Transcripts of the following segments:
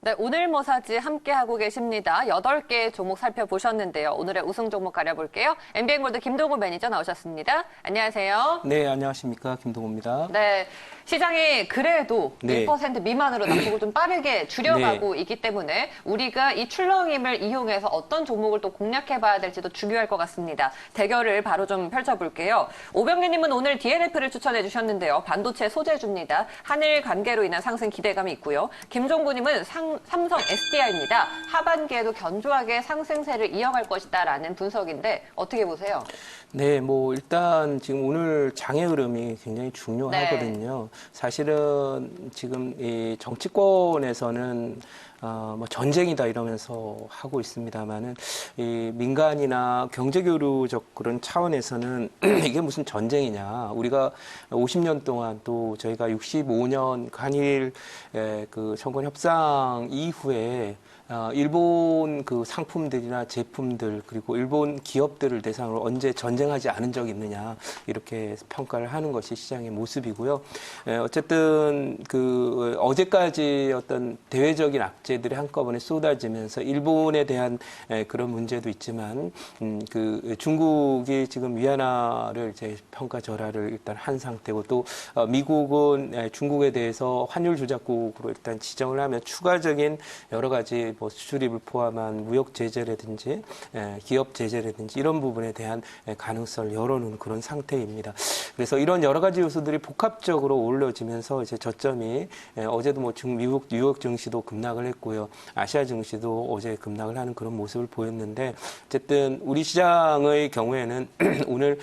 네, 오늘 모사지 함께하고 계십니다. 8개의 종목 살펴보셨는데요. 오늘의 우승 종목 가려볼게요. MBN골드 김동호 매니저 나오셨습니다. 안녕하세요. 네, 안녕하십니까. 김동호입니다. 네, 시장이 그래도 네. 1% 미만으로 낙폭을 좀 빠르게 줄여가고 있기 때문에 우리가 이 출렁임을 이용해서 어떤 종목을 또 공략해봐야 될지도 중요할 것 같습니다. 대결을 바로 좀 펼쳐볼게요. 오병기님은 오늘 DNF를 추천해 주셨는데요. 반도체 소재주입니다. 한일 관계로 인한 상승 기대감이 있고요. 김종구님은 삼성 SDI입니다. 하반기에도 견조하게 상승세를 이어갈 것이다라는 분석인데 어떻게 보세요? 네, 뭐 일단 지금 오늘 장의 흐름이 굉장히 중요하거든요. 사실은 지금 이 정치권에서는 뭐 전쟁이다 이러면서 하고 있습니다만은 이 민간이나 경제교류적 그런 차원에서는 이게 무슨 전쟁이냐. 우리가 50년 동안 또 저희가 65년 한일 그 정권 협상 이후에 일본 그 상품들이나 제품들 그리고 일본 기업들을 대상으로 언제 전쟁하지 않은 적이 있느냐 이렇게 평가를 하는 것이 시장의 모습이고요. 어쨌든 그 어제까지 어떤 대외적인 악재들이 한꺼번에 쏟아지면서 일본에 대한 그런 문제도 있지만 그 중국이 지금 위안화를 이제 평가절하를 일단 한 상태고 또 미국은 중국에 대해서 환율 조작국으로 일단 지정을 하면 추가적인 여러 가지 뭐 수출입을 포함한 무역 제재라든지 기업 제재라든지 이런 부분에 대한 가능성을 열어놓은 그런 상태입니다. 그래서 이런 여러 가지 요소들이 복합적으로 올려지면서 이제 저점이 어제도 뭐 미국 뉴욕 증시도 급락을 했고요. 아시아 증시도 어제 급락을 하는 그런 모습을 보였는데 어쨌든 우리 시장의 경우에는 오늘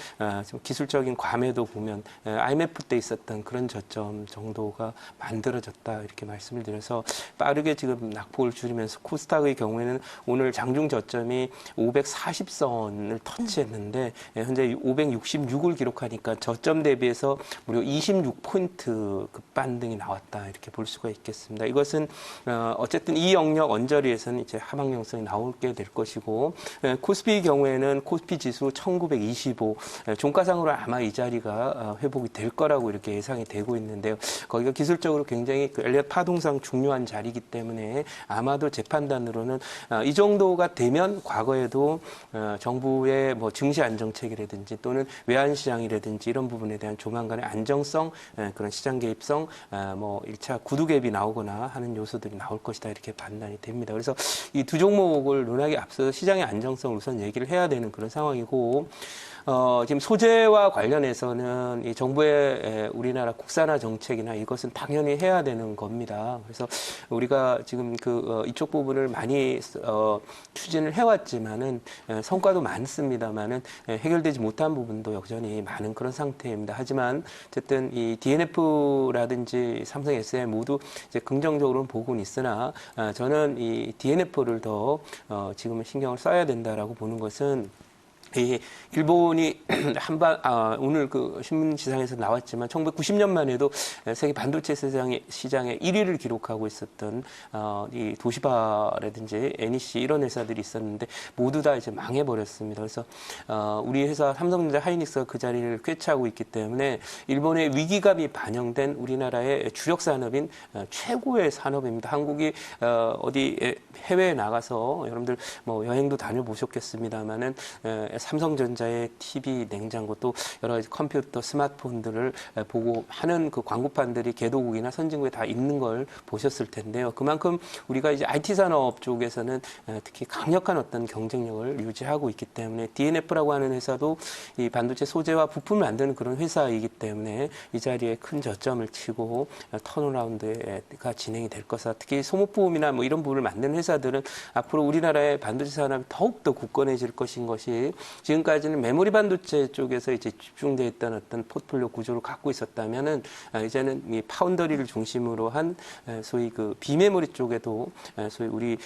좀 기술적인 과매도 보면 IMF 때 있었던 그런 저점 정도가 만들어졌다 이렇게 말씀을 드려서 빠르게 지금 낙폭을 줄이면서 코스닥의 경우에는 오늘 장중 저점이 540선을 터치했는데 현재 566을 기록하니까 저점 대비해서 무려 26포인트 급반등이 나왔다 이렇게 볼 수가 있겠습니다. 이것은 어쨌든 이 영역 언저리에서는 이제 하방형성이 나오게 될 것이고 코스피 경우에는 코스피 지수 1925 종가상으로 아마 이 자리가 회복이 될 거라고 이렇게 예상이 되고 있는데요. 거기가 기술적으로 굉장히 그 엘리엇 파동상 중요한 자리이기 때문에 아마도 제 판단으로는 이 정도가 되면 과거에도 정부의 뭐 증시 안정책이라든지 또는 외환시장이라든지 이런 부분에 대한 조만간의 안정성, 그런 시장 개입성, 뭐 1차 구두갭이 나오거나 하는 요소들이 나올 것이다 이렇게 판단이 됩니다. 그래서 이 두 종목을 논하기 앞서서 시장의 안정성을 우선 얘기를 해야 되는 그런 상황이고 지금 소재와 관련해서는 이 정부의 우리나라 국산화 정책이나 이것은 당연히 해야 되는 겁니다. 그래서 우리가 지금 이쪽 부분을 많이 추진을 해왔지만은 성과도 많습니다만은 해결되지 못한 부분도 여전히 많은 그런 상태입니다. 하지만 어쨌든 이 DNF라든지 삼성 SDI 모두 이제 긍정적으로는 보고는 있으나 저는 이 DNF를 더 지금은 신경을 써야 된다라고 보는 것은 이 일본이 오늘 그 신문지상에서 나왔지만 1990년만 해도 세계 반도체 시장에 1위를 기록하고 있었던 이 도시바라든지 NEC 이런 회사들이 있었는데 모두 다 이제 망해버렸습니다. 그래서 우리 회사 삼성전자 하이닉스가 그 자리를 꿰차고 있기 때문에 일본의 위기감이 반영된 우리나라의 주력 산업인 최고의 산업입니다. 한국이 어디 해외에 나가서 여러분들 뭐 여행도 다녀보셨겠습니다만은 삼성전자의 TV, 냉장고 또 여러 가지 컴퓨터, 스마트폰들을 보고 하는 그 광고판들이 개도국이나 선진국에 다 있는 걸 보셨을 텐데요. 그만큼 우리가 이제 IT 산업 쪽에서는 특히 강력한 어떤 경쟁력을 유지하고 있기 때문에 DNF라고 하는 회사도 이 반도체 소재와 부품을 만드는 그런 회사이기 때문에 이 자리에 큰 저점을 치고 턴어라운드가 진행이 될 것이다. 특히 소모품이나 뭐 이런 부분을 만드는 회사들은 앞으로 우리나라의 반도체 산업이 더욱더 굳건해질 것인 것이 지금까지는 메모리 반도체 쪽에서 이제 집중되어 있던 어떤 포트폴리오 구조를 갖고 있었다면은 이제는 이 파운더리를 중심으로 한 소위 그 비메모리 쪽에도 소위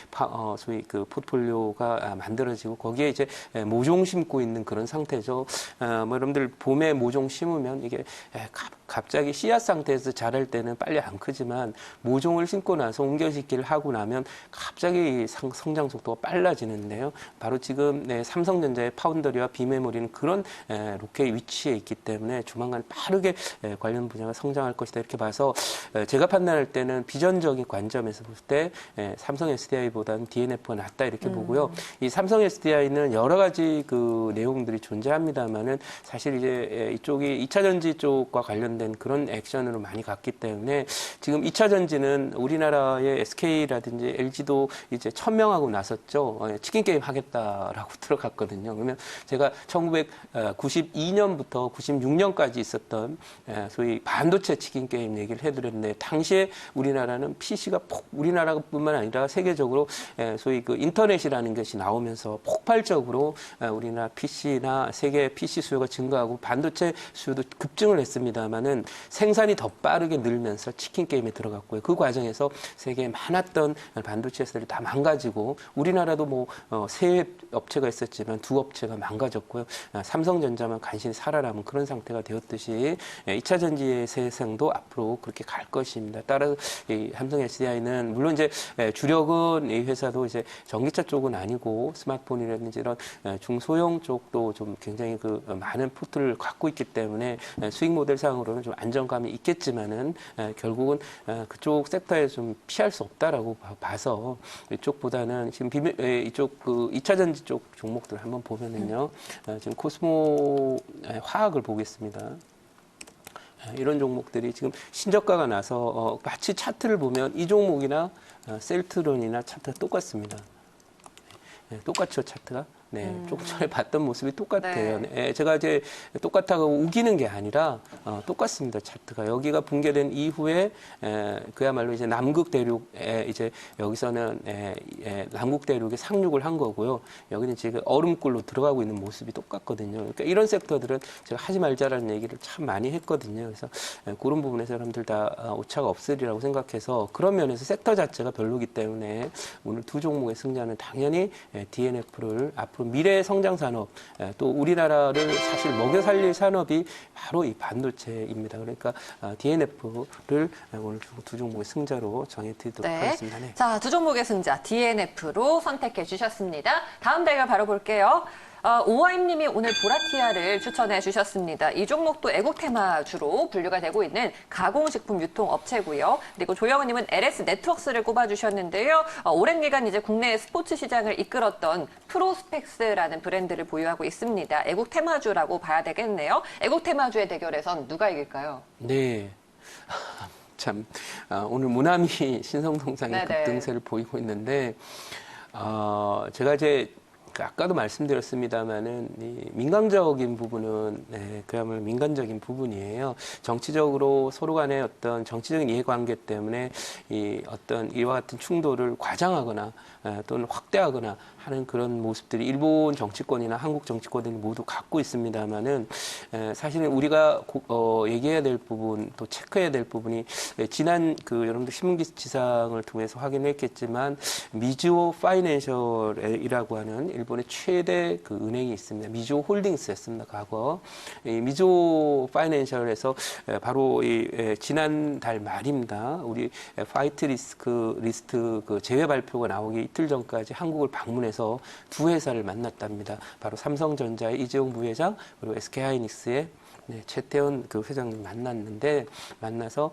그 포트폴리오가 만들어지고 거기에 이제 모종 심고 있는 그런 상태죠. 뭐 여러분들 봄에 모종 심으면 이게 갑자기 씨앗 상태에서 자랄 때는 빨리 안 크지만 모종을 심고 나서 옮겨 심기를 하고 나면 갑자기 성장 속도가 빨라지는데요. 바로 지금 삼성전자의 파운더리와 비메모리는 그런 로켓 위치에 있기 때문에 조만간 빠르게 관련 분야가 성장할 것이다 이렇게 봐서 제가 판단할 때는 비전적인 관점에서 볼 때 삼성 SDI보다는 DNF가 낫다 이렇게 보고요. 이 삼성 SDI는 여러 가지 그 내용들이 존재합니다만은 사실 이제 이쪽이 2차 전지 쪽과 관련된 그런 액션으로 많이 갔기 때문에 지금 2차 전지는 우리나라의 SK라든지 LG도 이제 천명하고 나섰죠. 치킨 게임 하겠다라고 들어갔거든요. 그러면 제가 1992년부터 96년까지 있었던 소위 반도체 치킨 게임 얘기를 해드렸는데 당시에 우리나라는 PC가 우리나라뿐만 아니라 세계적으로 소위 그 인터넷이라는 것이 나오면서 폭발적으로 우리나라 PC나 세계 PC 수요가 증가하고 반도체 수요도 급증을 했습니다만은 생산이 더 빠르게 늘면서 치킨 게임에 들어갔고요. 그 과정에서 세계에 많았던 반도체 회사들이 다 망가지고 우리나라도 뭐 세 업체가 있었지만 두 업체가 망가졌고요. 삼성전자만 간신히 살아남은 그런 상태가 되었듯이 2차 전지의 세상도 앞으로 그렇게 갈 것입니다. 따라서 이 삼성 SDI는 물론 이제 주력은 이 회사도 이제 전기차 쪽은 아니고 스마트폰이라든지 이런 중소형 쪽도 좀 굉장히 그 많은 포트를 갖고 있기 때문에 수익 모델상으로는 좀 안정감이 있겠지만은 결국은 그쪽 섹터에 좀 피할 수 없다라고 봐서 이쪽보다는 지금 이쪽 그 2차 전지 쪽 종목들 한번 보면은요. 지금 코스모 화학을 보겠습니다. 이런 종목들이 지금 신저가가 나서 마치 차트를 보면 이 종목이나 셀트론이나 차트가 똑같습니다. 똑같죠, 차트가? 네, 조금 전에 봤던 모습이 똑같아요. 네. 제가 이제 똑같다고 우기는 게 아니라 똑같습니다. 차트가 여기가 붕괴된 이후에 그야말로 이제 남극 대륙에 이제 여기서는 남극 대륙에 상륙을 한 거고요. 여기는 지금 얼음굴로 들어가고 있는 모습이 똑같거든요. 그러니까 이런 섹터들은 제가 하지 말자라는 얘기를 참 많이 했거든요. 그래서 그런 부분에서 여러분들 다 오차가 없으리라고 생각해서 그런 면에서 섹터 자체가 별로기 때문에 오늘 두 종목의 승자는 당연히 DNF를 앞으로 미래 성장 산업, 또 우리나라를 사실 먹여 살릴 산업이 바로 이 반도체입니다. 그러니까 DNF를 오늘 두 종목의 승자로 정해드리도록 하겠습니다. 네. 자, 두 종목의 승자 DNF로 선택해 주셨습니다. 다음 대결 바로 볼게요. 오하임님이 오늘 보라티아를 추천해 주셨습니다. 이 종목도 애국 테마주로 분류가 되고 있는 가공식품 유통업체고요. 그리고 조영은님은 LS 네트워크스를 꼽아주셨는데요. 오랜 기간 이제 국내 스포츠 시장을 이끌었던 프로스펙스라는 브랜드를 보유하고 있습니다. 애국 테마주라고 봐야 되겠네요. 애국 테마주의 대결에선 누가 이길까요? 네. 참 오늘 무남이 신성동상이 네네. 급등세를 보이고 있는데 제가 이제 아까도 말씀드렸습니다만은 이 민감적인 부분은 그야말로 민감적인 부분이에요. 정치적으로 서로 간의 어떤 정치적인 이해관계 때문에 이 어떤 이와 같은 충돌을 과장하거나 또는 확대하거나 하는 그런 모습들이 일본 정치권이나 한국 정치권들이 모두 갖고 있습니다만은 사실은 우리가 얘기해야 될 부분 또 체크해야 될 부분이 지난 그 여러분들 신문기사를 통해서 확인했겠지만 미즈호 파이낸셜이라고 하는 일본의 최대 그 은행이 있습니다. 미즈호 홀딩스였습니다. 과거 이 미즈호 파이낸셜에서 바로 이 지난달 말입니다. 우리 화이트 리스트 그 제외 발표가 나오기 이틀 전까지 한국을 방문해서 두 회사를 만났답니다. 바로 삼성전자의 이재용 부회장 그리고 SK하이닉스의 최태원 그 회장님 만나서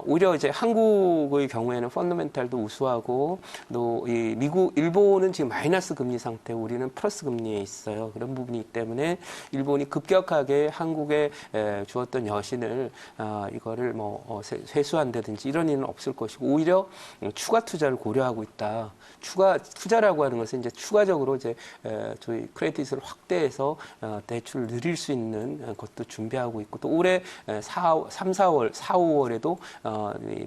오히려 이제 한국의 경우에는 펀더멘탈도 우수하고 또 이 일본은 지금 마이너스 금리 상태, 우리는 플러스 금리에 있어요. 그런 부분이기 때문에 일본이 급격하게 한국에 주었던 여신을 이거를 뭐 회수한다든지 이런 일은 없을 것이고 오히려 추가 투자를 고려하고 있다. 추가 투자라고 하는 것은 이제 추가적으로 이제 저희 크레딧을 확대해서 대출을 늘릴 수 있는 것도 준비하고 있고 또 올해 4, 5월에도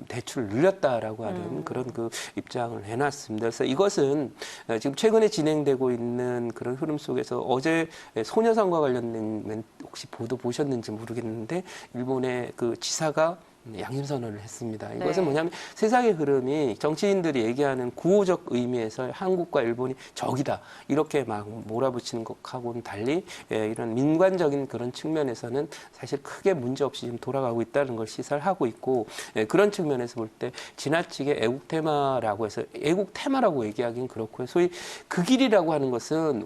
대출을 늘렸다라고 하는 그런 그 입장을 해놨습니다. 그래서 이것은 지금 최근에 진행되고 있는 그런 흐름 속에서 어제 소녀상과 관련된 혹시 보도 보셨는지 모르겠는데 일본의 그 지사가 양심선언을 했습니다. 네. 이것은 뭐냐면 세상의 흐름이 정치인들이 얘기하는 구호적 의미에서 한국과 일본이 적이다. 이렇게 막 몰아붙이는 것하고는 달리 이런 민관적인 그런 측면에서는 사실 크게 문제없이 지금 돌아가고 있다는 걸 시사를 하고 있고 그런 측면에서 볼 때 지나치게 애국 테마라고 해서 애국 테마라고 얘기하기는 그렇고요. 소위 그 길이라고 하는 것은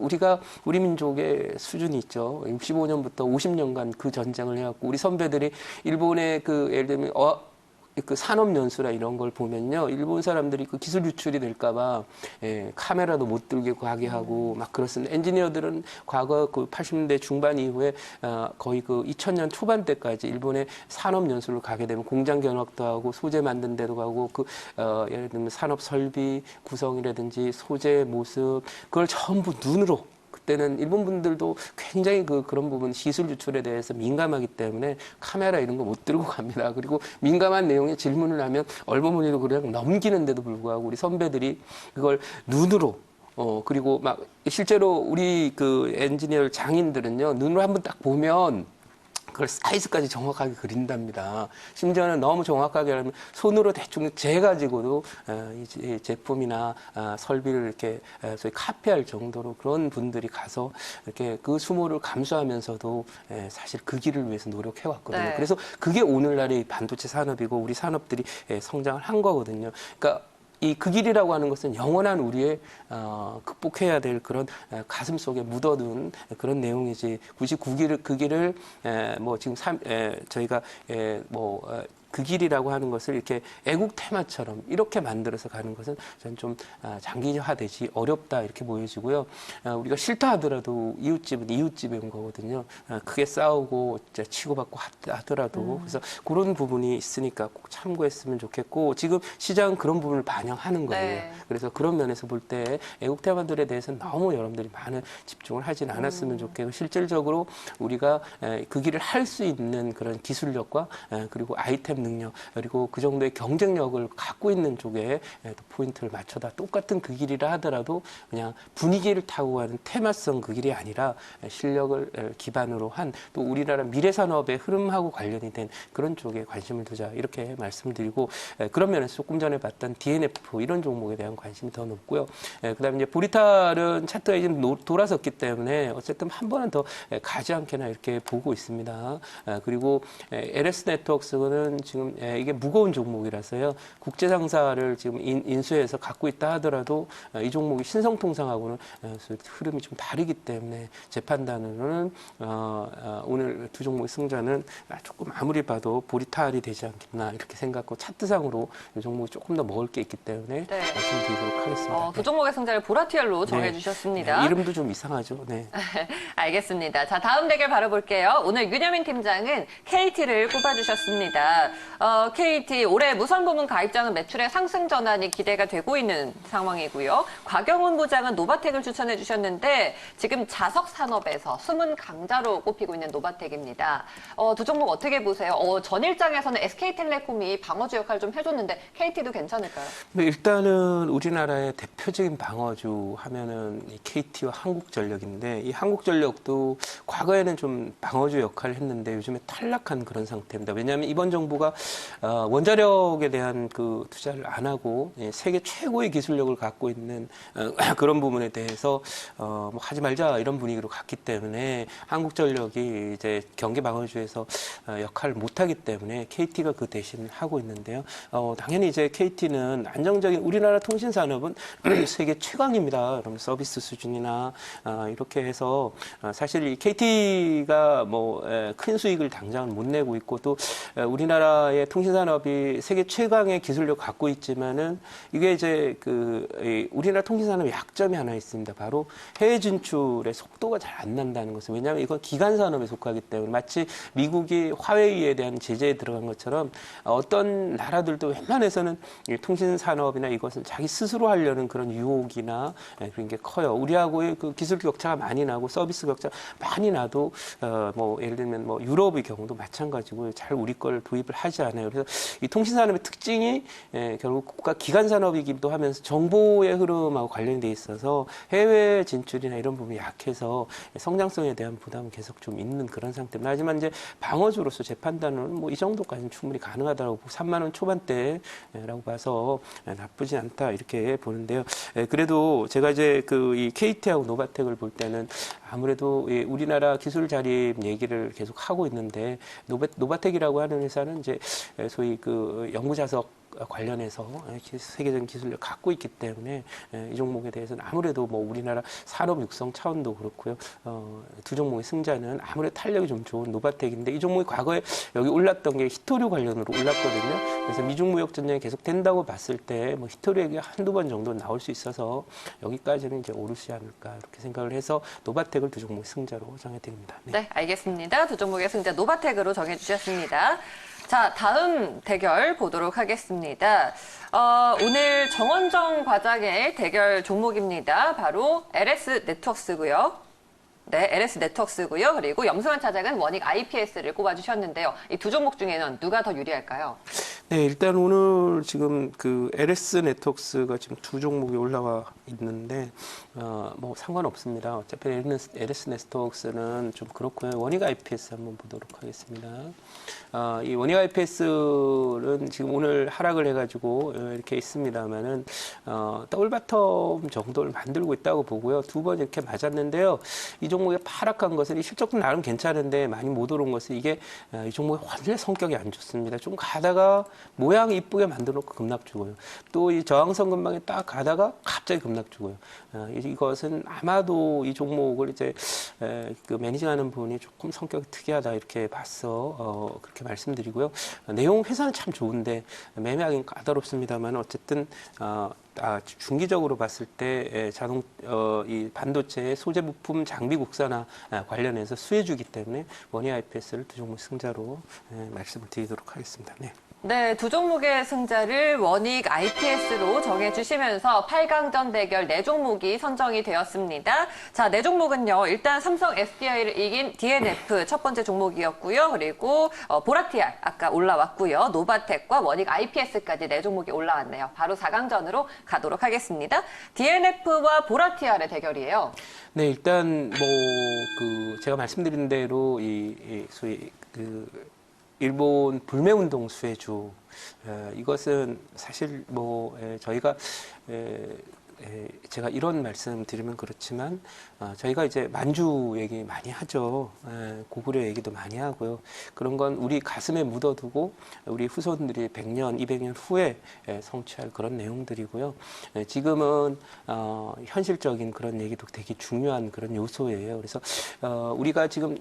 우리 민족의 수준이 있죠. 65년부터 50년간 그 전쟁을 해왔고 우리 선배들이 일본의 예를 들면 그 산업 연수나 이런 걸 보면요, 일본 사람들이 그 기술 유출이 될까봐 카메라도 못 들게 가게 하고 막 그렇습니다. 엔지니어들은 과거 그 80년대 중반 이후에 거의 그 2000년 초반 때까지 일본의 산업 연수를 가게 되면 공장 견학도 하고 소재 만든 데도 가고 예를 들면 산업 설비 구성이라든지 소재 모습 그걸 전부 눈으로. 그때는 일본 분들도 굉장히 그런 부분 기술 유출에 대해서 민감하기 때문에 카메라 이런 거 못 들고 갑니다. 그리고 민감한 내용에 질문을 하면 얼버무리로 그냥 넘기는데도 불구하고 우리 선배들이 그걸 눈으로 그리고 막 실제로 우리 그 엔지니어 장인들은요 눈으로 한번 딱 보면 그걸 사이즈까지 정확하게 그린답니다. 심지어는 너무 정확하게 하면 손으로 대충 재가지고도 이 제품이나 설비를 이렇게 소위 카피할 정도로 그런 분들이 가서 이렇게 그 수모를 감수하면서도 사실 그 길을 위해서 노력해왔거든요. 네. 그래서 그게 오늘날의 반도체 산업이고 우리 산업들이 성장을 한 거거든요. 그러니까 이 그 길이라고 하는 것은 영원한 우리의 극복해야 될 그런 가슴 속에 묻어둔 그런 내용이지. 굳이 그 길을 뭐 지금 저희가 그 길이라고 하는 것을 이렇게 애국 테마처럼 이렇게 만들어서 가는 것은 저는 좀 장기화되지 어렵다 이렇게 보여지고요. 우리가 싫다 하더라도 이웃집은 이웃집인 거거든요. 크게 싸우고 치고받고 하더라도 그래서 그런 부분이 있으니까 꼭 참고했으면 좋겠고 지금 시장은 그런 부분을 반영하는 거예요. 네. 그래서 그런 면에서 볼 때 애국 테마들에 대해서는 너무 여러분들이 많은 집중을 하진 않았으면 좋겠고 실질적으로 우리가 그 길을 할 수 있는 그런 기술력과 그리고 아이템 능력 그리고 그 정도의 경쟁력을 갖고 있는 쪽에 포인트를 맞춰다 똑같은 그 길이라 하더라도 그냥 분위기를 타고 가는 테마성 그 길이 아니라 실력을 기반으로 한 또 우리나라 미래 산업의 흐름하고 관련이 된 그런 쪽에 관심을 두자 이렇게 말씀드리고 그런 면에서 조금 전에 봤던 DNF 이런 종목에 대한 관심이 더 높고요. 그다음에 이제 보리탈은 차트가 지금 돌아섰기 때문에 어쨌든 한 번은 더 가지 않게나 이렇게 보고 있습니다. 그리고 LS 네트워크스는 지금 이게 무거운 종목이라서요. 국제 상사를 지금 인수해서 갖고 있다 하더라도 이 종목이 신성통상하고는 흐름이 좀 다르기 때문에 제 판단으로는 오늘 두 종목의 승자는 조금 아무리 봐도 보리탈이 되지 않겠나 이렇게 생각하고 차트상으로 이 종목이 조금 더 먹을 게 있기 때문에 네. 말씀드리도록 하겠습니다. 두 종목의 승자를 보라티엘로 정해주셨습니다. 네, 이름도 좀 이상하죠. 네. 알겠습니다. 자, 다음 대결 바로 볼게요. 오늘 윤여민 팀장은 KT를 꼽아주셨습니다. KT 올해 무선 부문 가입자는 매출의 상승 전환이 기대가 되고 있는 상황이고요. 곽영훈 부장은 노바텍을 추천해 주셨는데 지금 자석 산업에서 숨은 강자로 꼽히고 있는 노바텍입니다. 두 종목 어떻게 보세요? 전일장에서는 SK텔레콤이 방어주 역할을 좀 해줬는데 KT도 괜찮을까요? 네, 일단은 우리나라의 대표적인 방어주 하면은 이 KT와 한국전력인데 이 한국전력도 과거에는 좀 방어주 역할을 했는데 요즘에 탈락한 그런 상태입니다. 왜냐하면 이번 정부가 원자력에 대한 그 투자를 안 하고 세계 최고의 기술력을 갖고 있는 그런 부분에 대해서 뭐 하지 말자 이런 분위기로 갔기 때문에 한국전력이 이제 경기 방어주에서 역할을 못하기 때문에 KT가 그 대신 하고 있는데요. 당연히 이제 KT는 안정적인 우리나라 통신 산업은 세계 최강입니다. 그럼 서비스 수준이나 이렇게 해서 사실 이 KT가 뭐 큰 수익을 당장은 못 내고 있고 또 우리나라의 통신 산업이 세계 최강의 기술력 갖고 있지만은 이게 이제 우리나라 통신 산업의 약점이 하나 있습니다. 바로 해외 진출의 속도가 잘 안 난다는 것은 왜냐하면 이건 기간 산업에 속하기 때문에 마치 미국이 화웨이에 대한 제재에 들어간 것처럼 어떤 나라들도 웬만해서는 통신 산업이나 이것은 자기 스스로 하려는 그런 유혹이나 그런 게 커요. 우리하고의 그 기술 격차가 많이 나고 서비스 격차가 많이 나도 뭐 예를 들면 뭐 유럽의 경우도 마찬가지고 잘 우리 걸 도입을 하지 하지 않아요. 그래서 이 통신산업의 특징이 결국 국가 기간 산업이기도 하면서 정보의 흐름하고 관련돼 있어서 해외 진출이나 이런 부분이 약해서 성장성에 대한 부담은 계속 좀 있는 그런 상태입니다. 하지만 이제 방어주로서 제 판단은 뭐 이 정도까지는 충분히 가능하다고 보고 3만 원 초반대라고 봐서 나쁘지 않다 이렇게 보는데요. 그래도 제가 이제 그 이 KT하고 노바텍을 볼 때는 아무래도 우리나라 기술 자립 얘기를 계속 하고 있는데 노바텍이라고 하는 회사는 이제 소위 그 연구 자석 관련해서 세계적인 기술을 갖고 있기 때문에 이 종목에 대해서는 아무래도 뭐 우리나라 산업 육성 차원도 그렇고요. 두 종목의 승자는 아무래도 탄력이 좀 좋은 노바텍인데 이 종목이 과거에 여기 올랐던 게 히토류 관련으로 올랐거든요. 그래서 미중 무역 전쟁이 계속 된다고 봤을 때 뭐 히토류에게 한두 번 정도 나올 수 있어서 여기까지는 이제 오르지 않을까 이렇게 생각을 해서 노바텍을 두 종목의 승자로 정해드립니다. 네, 알겠습니다. 두 종목의 승자 노바텍으로 정해주셨습니다. 자, 다음 대결 보도록 하겠습니다. 오늘 정원정 과장의 대결 종목입니다. 바로 LS 네트워크스고요. 네, LS 네트워크스고요. 그리고 염승환 차장은 원익 IPS를 꼽아주셨는데요. 이 두 종목 중에는 누가 더 유리할까요? 네, 일단 오늘 지금 그 LS 네트워크스가 지금 두 종목이 올라와 있는데, 뭐 상관없습니다. 어차피 LS 네트워크스는 좀 그렇고요. 원익 IPS 한번 보도록 하겠습니다. 이 원익 IPS는 지금 오늘 하락을 해가지고 이렇게 있습니다만은, 더블 바텀 정도를 만들고 있다고 보고요. 두 번 이렇게 맞았는데요. 이 종목에 하락한 것은 이 실적도 나름 괜찮은데 많이 못 오른 것은 이게 이 종목의 원래 성격이 안 좋습니다. 좀 가다가 모양 이쁘게 만들어 놓고 급락 주고요. 또 이 저항선 근방에 딱 가다가 갑자기 급락 주고요. 이것은 아마도 이 종목을 이제 그 매니징하는 분이 조금 성격이 특이하다 이렇게 봤어 그렇게 말씀드리고요. 내용 회사는 참 좋은데 매매하기는 까다롭습니다만 어쨌든 중기적으로 봤을 때 이 반도체 소재 부품 장비 국산화 관련해서 수혜주기 때문에 원익 IPS를 두 종목 승자로 말씀을 드리도록 하겠습니다. 네. 네, 두 종목의 승자를 원익 IPS로 정해주시면서 8강전 대결 4종목이 선정이 되었습니다. 자, 4종목은요. 일단 삼성 SDI를 이긴 DNF 첫 번째 종목이었고요. 그리고 보라티알 아까 올라왔고요. 노바텍과 원익 IPS까지 4종목이 올라왔네요. 바로 4강전으로 가도록 하겠습니다. DNF와 보라티알의 대결이에요. 네, 일단 제가 말씀드린 대로 소위 일본 불매운동 수혜주 이것은 사실 저희가 제가 이런 말씀 드리면 그렇지만 저희가 이제 만주 얘기 많이 하죠. 고구려 얘기도 많이 하고요. 그런 건 우리 가슴에 묻어두고 우리 후손들이 100년, 200년 후에 성취할 그런 내용들이고요. 지금은 현실적인 그런 얘기도 되게 중요한 그런 요소예요. 그래서 우리가 지금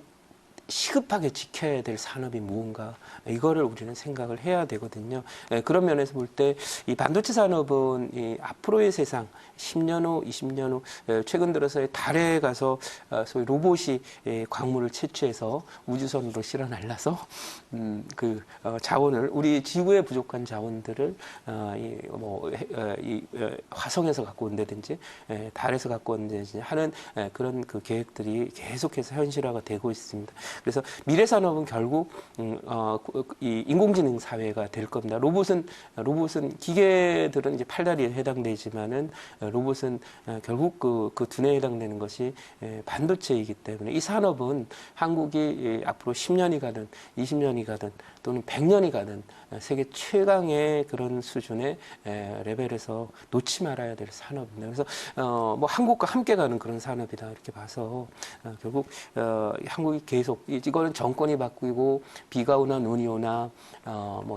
시급하게 지켜야 될 산업이 무언가 이거를 우리는 생각을 해야 되거든요. 그런 면에서 볼 때 이 반도체 산업은 이 앞으로의 세상 10년 후, 20년 후 최근 들어서의 달에 가서 소위 로봇이 광물을 채취해서 우주선으로 실어 날라서 그 자원을 우리 지구에 부족한 자원들을 화성에서 갖고 온다든지 달에서 갖고 온다든지 하는 그런 그 계획들이 계속해서 현실화가 되고 있습니다. 그래서 미래 산업은 결국 이 인공지능 사회가 될 겁니다. 로봇은 기계들은 이제 팔다리에 해당되지만은 로봇은 결국 그 두뇌에 해당되는 것이 반도체이기 때문에 이 산업은 한국이 앞으로 10년이 가든 20년이 가든 또는 100년이 가든 세계 최강의 그런 수준의 레벨에서 놓지 말아야 될 산업입니다. 그래서 한국과 함께 가는 그런 산업이다 이렇게 봐서 결국 한국이 계속 이거는 정권이 바뀌고 비가 오나 눈이 오나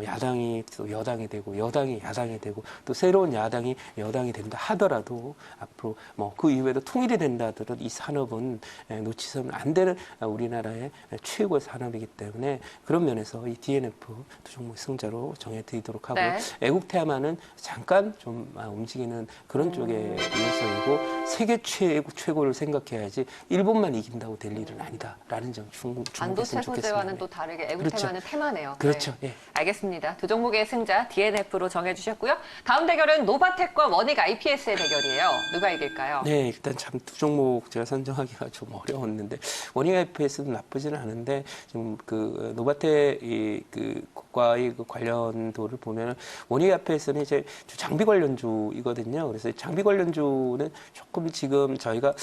야당이 또 여당이 되고 여당이 야당이 되고 또 새로운 야당이 여당이 된다 하더라도 앞으로 그 이후에도 통일이 된다 하더라도 이 산업은 놓치서는 안 되는 우리나라의 최고의 산업이기 때문에 그런 면에서 이 DNF 두 종목 승자로 정해드리도록 하고요. 네. 애국 테마는 잠깐 좀 움직이는 그런 쪽의 요소이고 세계 최고를 생각해야지 일본만 이긴다고 될 일은 아니다라는 점 충분히 반도체 주목했으면 소재와는 좋겠습니다. 또 다르게 그렇죠. 애국테마는 테마네요. 그렇죠. 네. 예. 알겠습니다. 두 종목의 승자 DNF로 정해주셨고요. 다음 대결은 노바텍과 원익 IPS의 대결이에요. 누가 이길까요? 네, 일단 참 두 종목 제가 선정하기가 좀 어려웠는데 원익 IPS도 나쁘지는 않은데 지금 그 노바텍 과의 그 관련도를 보면은 원익 IPS는 이제 장비 관련주이거든요. 그래서 장비 관련주는 조금 지금 저희가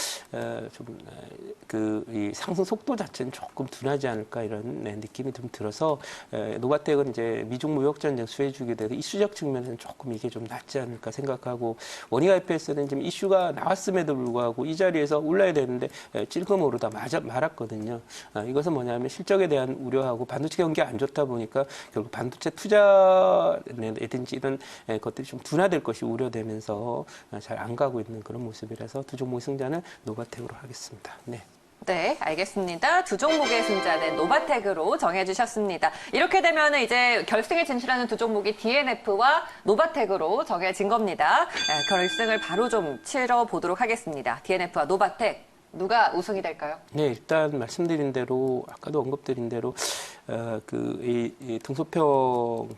이 상승 속도 자체는 조금 둔하지 않을까 이런 느낌이 좀 들어서 노바텍은 이제 미중 무역 전쟁 수혜주게 돼서 이슈적 측면에서는 조금 이게 좀 낫지 않을까 생각하고 원익 IPS는 지금 이슈가 나왔음에도 불구하고 이 자리에서 올라야 되는데 찔끔 오르다 말았거든요. 이것은 뭐냐면 실적에 대한 우려하고 반도체 경기가 안 좋다 보니까 결국 반도체 투자라든지 이런 것들이 좀 둔화될 것이 우려되면서 잘 안 가고 있는 그런 모습이라서 두 종목 승자는 노바텍으로 하겠습니다. 네. 네, 알겠습니다. 두 종목의 승자는 노바텍으로 정해주셨습니다. 이렇게 되면 이제 결승에 진출하는 두 종목이 DNF와 노바텍으로 정해진 겁니다. 결승을 바로 좀 치러보도록 하겠습니다. DNF와 노바텍, 누가 우승이 될까요? 네, 일단 말씀드린 대로 아까도 언급드린 대로 이 등소평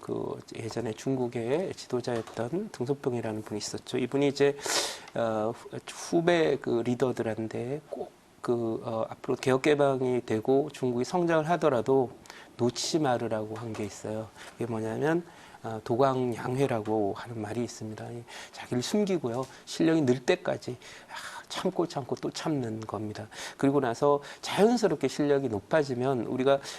예전에 중국의 지도자였던 등소평이라는 분이 있었죠. 이분이 이제 후배 리더들한테 꼭 앞으로 개혁 개방이 되고 중국이 성장을 하더라도 놓치지 말으라고 한 게 있어요. 그게 뭐냐면 도광양회라고 하는 말이 있습니다. 자기를 숨기고요. 실력이 늘 때까지 참고 또 참는 겁니다. 그리고 나서 자연스럽게 실력이 높아지면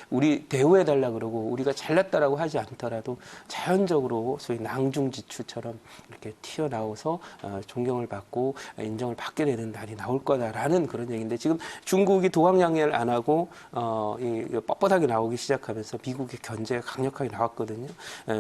우리 대우해달라 그러고 우리가 잘났다라고 하지 않더라도 자연적으로 소위 낭중지추처럼 이렇게 튀어나와서 존경을 받고 인정을 받게 되는 날이 나올 거다라는 그런 얘기인데 지금 중국이 도광양회를 안 하고 뻣뻣하게 나오기 시작하면서 미국의 견제가 강력하게 나왔거든요.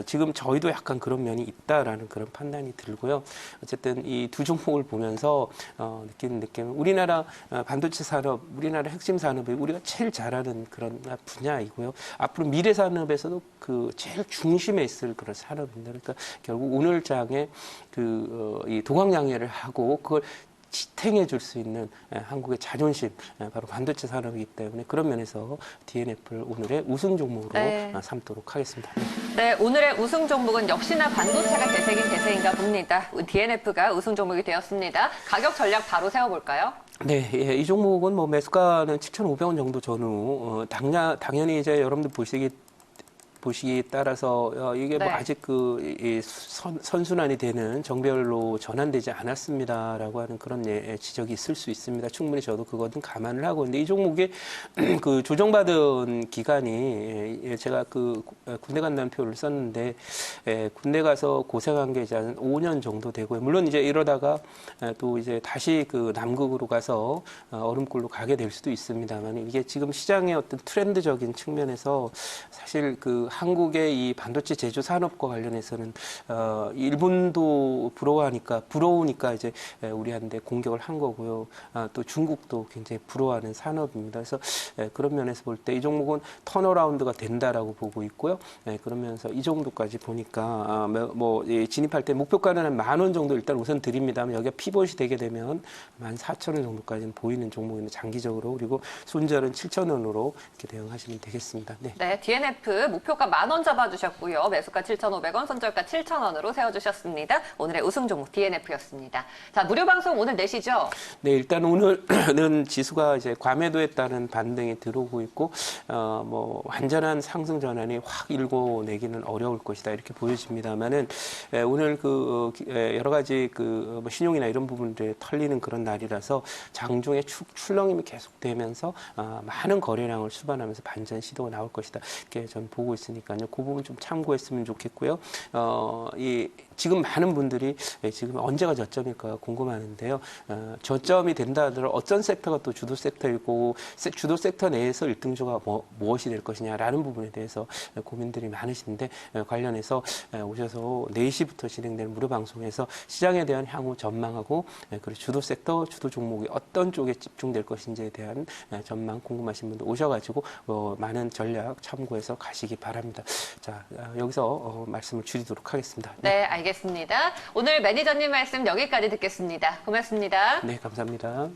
지금 저희도 약간 그런 면이 있다라는 그런 판단이 들고요. 어쨌든 이 두 종목을 보면서 느끼는 느낌은 우리나라 반도체 산업, 우리나라 핵심 산업이 우리가 제일 잘하는 그런 분야이고요. 앞으로 미래 산업에서도 제일 중심에 있을 그런 산업입니다. 그러니까 결국 오늘 장에 이 도광양회를 하고 그걸 지탱해 줄 수 있는 한국의 자존심, 바로 반도체 산업이기 때문에 그런 면에서 DNF를 오늘의 우승 종목으로 삼도록 하겠습니다. 네, 오늘의 우승 종목은 역시나 반도체가 대세인가 봅니다. DNF가 우승 종목이 되었습니다. 가격 전략 바로 세워볼까요? 네, 이 종목은 매수가는 7,500원 정도 전후, 당연히 이제 여러분들 보시기에 따라서 이게 아직 선순환이 되는 정별로 전환되지 않았습니다라고 하는 그런 지적이 있을 수 있습니다. 충분히 저도 그거는 감안을 하고 근데 이 종목이 조정받은 기간이 제가 군대 간다는 표를 썼는데 군대 가서 고생한 게 이제 한 5년 정도 되고요. 물론 이제 이러다가 또 이제 다시 남극으로 가서 얼음굴로 가게 될 수도 있습니다만 이게 지금 시장의 어떤 트렌드적인 측면에서 사실 한국의 이 반도체 제조 산업과 관련해서는 일본도 부러우니까 이제 우리한테 공격을 한 거고요. 또 중국도 굉장히 부러워하는 산업입니다. 그래서 그런 면에서 볼 때 이 종목은 턴어라운드가 된다라고 보고 있고요. 그러면서 이 정도까지 보니까 진입할 때 목표가는 한 10,000원 정도 일단 우선 드립니다만 여기가 피벗이 되게 되면 14,000원 정도까지는 보이는 종목인데 장기적으로 그리고 손절은 7,000원으로 이렇게 대응하시면 되겠습니다. 네, DNF 목표가 10,000원 잡아주셨고요. 매수가 7,500원, 손절가 7,000원으로 세워주셨습니다. 오늘의 우승 종목 DNF였습니다. 자, 무료 방송 오늘 내시죠? 네, 일단 오늘은 지수가 이제 과매도했다는 반등이 들어오고 있고, 완전한 상승 전환이 확 일고 내기는 어려울 것이다 이렇게 보여집니다만은 오늘 여러 가지 신용이나 이런 부분들에 털리는 그런 날이라서 장중에 출렁임이 계속되면서 많은 거래량을 수반하면서 반전 시도가 나올 것이다 이렇게 저는 보고 있으니까요. 그 부분 좀 참고했으면 좋겠고요. 지금 많은 분들이 지금 언제가 저점일까 궁금하는데요. 저점이 된다 하더라도 어떤 섹터가 또 주도 섹터이고 주도 섹터 내에서 1등주가 무엇이 될 것이냐라는 부분에 대해서 고민들이 많으신데 관련해서 오셔서 4시부터 진행되는 무료 방송에서 시장에 대한 향후 전망하고 그리고 주도 섹터, 주도 종목이 어떤 쪽에 집중될 것인지에 대한 전망 궁금하신 분들 오셔가지고 많은 전략 참고해서 가시기 바랍니다. 자, 여기서 말씀을 줄이도록 하겠습니다. 네, 알겠습니다. 오늘 매니저님 말씀 여기까지 듣겠습니다. 고맙습니다. 네, 감사합니다.